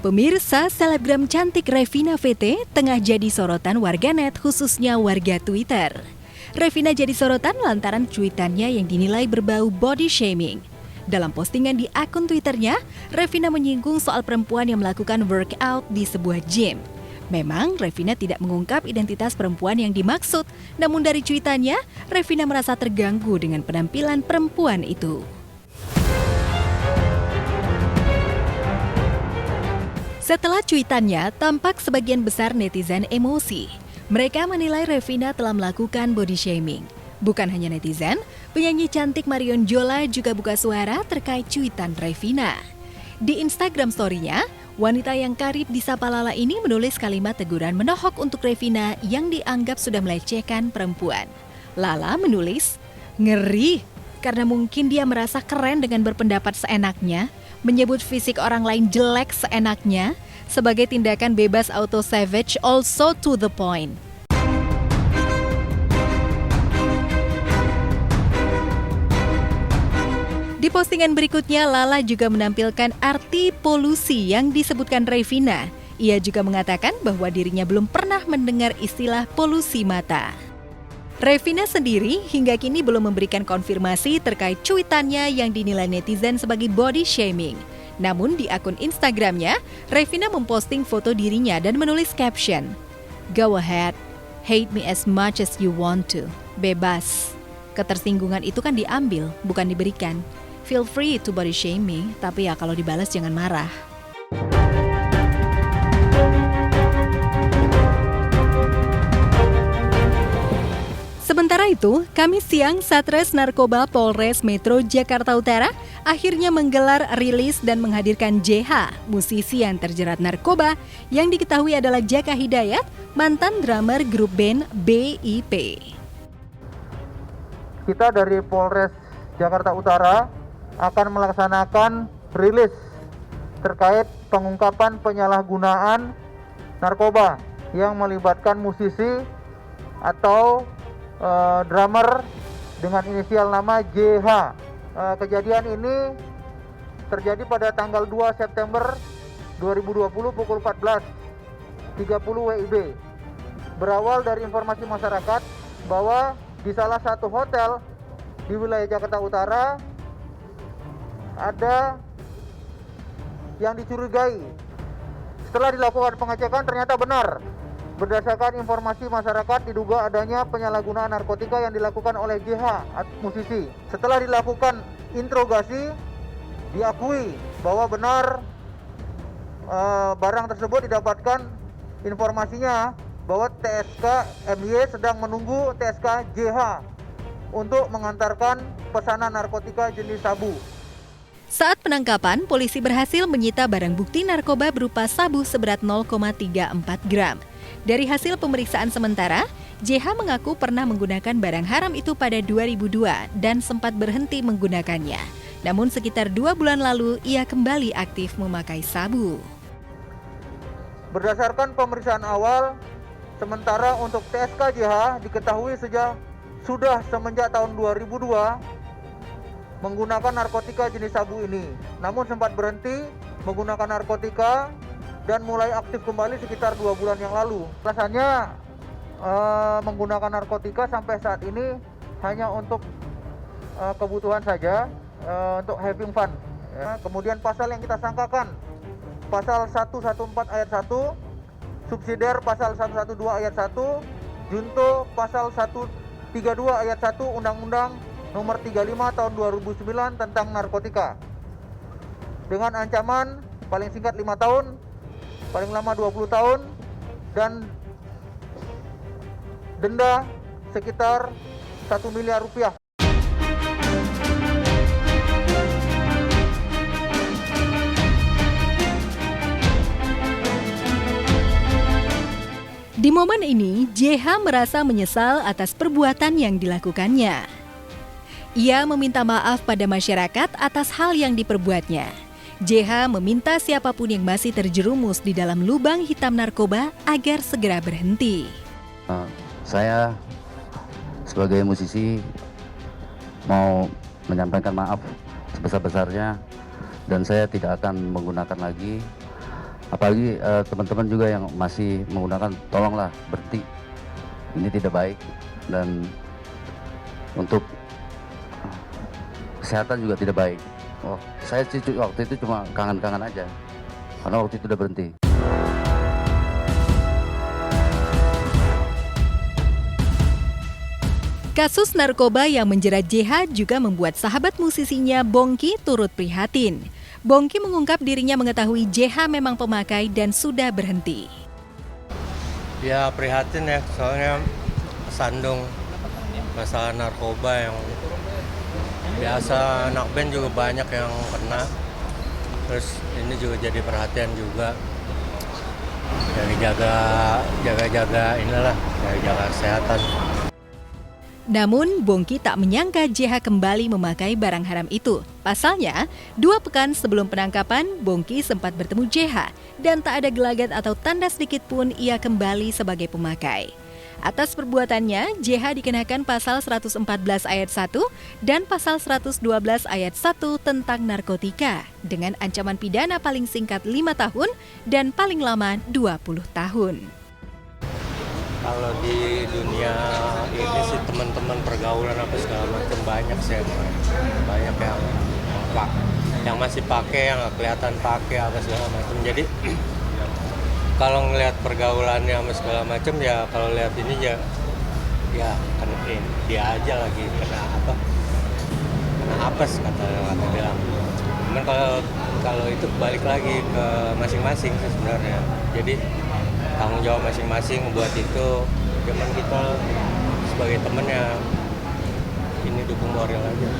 Pemirsa, selebgram cantik Revina VT tengah jadi sorotan warganet khususnya warga Twitter. Revina jadi sorotan lantaran cuitannya yang dinilai berbau body shaming. Dalam postingan di akun Twitternya, Revina menyinggung soal perempuan yang melakukan workout di sebuah gym. Memang Revina tidak mengungkap identitas perempuan yang dimaksud, namun dari cuitannya, Revina merasa terganggu dengan penampilan perempuan itu. Setelah cuitannya, tampak sebagian besar netizen emosi. Mereka menilai Revina telah melakukan body shaming. Bukan hanya netizen, penyanyi cantik Marion Jola juga buka suara terkait cuitan Revina. Di Instagram story-nya, wanita yang karib disapa Lala ini menulis kalimat teguran menohok untuk Revina yang dianggap sudah melecehkan perempuan. Lala menulis, "Ngeri, karena mungkin dia merasa keren dengan berpendapat seenaknya, menyebut fisik orang lain jelek seenaknya, sebagai tindakan bebas auto savage also to the point." Di postingan berikutnya, Lala juga menampilkan arti polusi yang disebutkan Revina. Ia juga mengatakan bahwa dirinya belum pernah mendengar istilah polusi mata. Revina sendiri hingga kini belum memberikan konfirmasi terkait cuitannya yang dinilai netizen sebagai body shaming. Namun di akun Instagramnya, Revina memposting foto dirinya dan menulis caption, "Go ahead, hate me as much as you want to. Bebas. Ketersinggungan itu kan diambil, bukan diberikan. Feel free to body shame me, tapi ya kalau dibalas jangan marah." Sementara itu, Kamis siang Satres Narkoba Polres Metro Jakarta Utara akhirnya menggelar rilis dan menghadirkan JH, musisi yang terjerat narkoba yang diketahui adalah Jaka Hidayat, mantan drummer grup band BIP. Kita dari Polres Jakarta Utara akan melaksanakan rilis terkait pengungkapan penyalahgunaan narkoba yang melibatkan musisi atau drummer dengan inisial nama JH. Kejadian ini terjadi pada tanggal 2 September 2020 pukul 14.30 WIB. Berawal dari informasi masyarakat bahwa di salah satu hotel di wilayah Jakarta Utara ada yang dicurigai. Setelah dilakukan pengecekan ternyata benar. Berdasarkan informasi masyarakat diduga adanya penyalahgunaan narkotika yang dilakukan oleh JH, musisi. Setelah dilakukan interogasi, diakui bahwa benar barang tersebut didapatkan informasinya bahwa TSK MY sedang menunggu TSK JH untuk mengantarkan pesanan narkotika jenis sabu. Saat penangkapan, polisi berhasil menyita barang bukti narkoba berupa sabu seberat 0,34 gram. Dari hasil pemeriksaan sementara, JH mengaku pernah menggunakan barang haram itu pada 2002 dan sempat berhenti menggunakannya. Namun sekitar 2 bulan lalu, ia kembali aktif memakai sabu. Berdasarkan pemeriksaan awal, sementara untuk TSK JH diketahui sudah semenjak tahun 2002 menggunakan narkotika jenis sabu ini. Namun sempat berhenti menggunakan narkotika dan mulai aktif kembali sekitar 2 bulan yang lalu. Alasannya menggunakan narkotika sampai saat ini hanya untuk kebutuhan saja, untuk having fun. Ya. Kemudian pasal yang kita sangkakan, pasal 114 ayat 1, subsidiar pasal 112 ayat 1, junto pasal 132 ayat 1 Undang-Undang Nomor 35 tahun 2009 tentang narkotika. Dengan ancaman paling singkat 5 tahun, paling lama 20 tahun, dan denda sekitar 1 miliar rupiah. Di momen ini, JH merasa menyesal atas perbuatan yang dilakukannya. Ia meminta maaf pada masyarakat atas hal yang diperbuatnya. JH meminta siapapun yang masih terjerumus di dalam lubang hitam narkoba agar segera berhenti. Saya sebagai musisi mau menyampaikan maaf sebesar-besarnya dan saya tidak akan menggunakan lagi Apalagi teman-teman juga yang masih menggunakan, tolonglah berhenti. Ini tidak baik, dan untuk kesehatan juga tidak baik. Oh, saya sih waktu itu cuma kangen-kangen aja, karena waktu itu udah berhenti. Kasus narkoba yang menjerat JH juga membuat sahabat musisinya Bongky turut prihatin. Bongky mengungkap dirinya mengetahui JH memang pemakai dan sudah berhenti. Ya prihatin ya, soalnya sandung masalah narkoba yang biasa anak band juga banyak yang kena. Terus ini juga jadi perhatian juga. Dari jaga inilah, dari jaga kesehatan. Namun, Bongky tak menyangka JH kembali memakai barang haram itu. Pasalnya, 2 pekan sebelum penangkapan, Bongky sempat bertemu JH dan tak ada gelagat atau tanda sedikit pun ia kembali sebagai pemakai. Atas perbuatannya, JH dikenakan pasal 114 ayat 1 dan pasal 112 ayat 1 tentang narkotika dengan ancaman pidana paling singkat 5 tahun dan paling lama 20 tahun. Kalau di dunia ini sih teman-teman pergaulan apa segala macam banyak sih, banyak yang masih pakai, yang nggak kelihatan pakai apa segala macam. Jadi kalau ngelihat pergaulannya sama segala macam ya, kalau lihat ini ya kan dia aja lagi kena apes kata bilang. Cuman kalau itu balik lagi ke masing-masing sih sebenarnya. Jadi tanggung jawab masing-masing buat itu. Cuman kita sebagai temen ya ini dukung moral aja.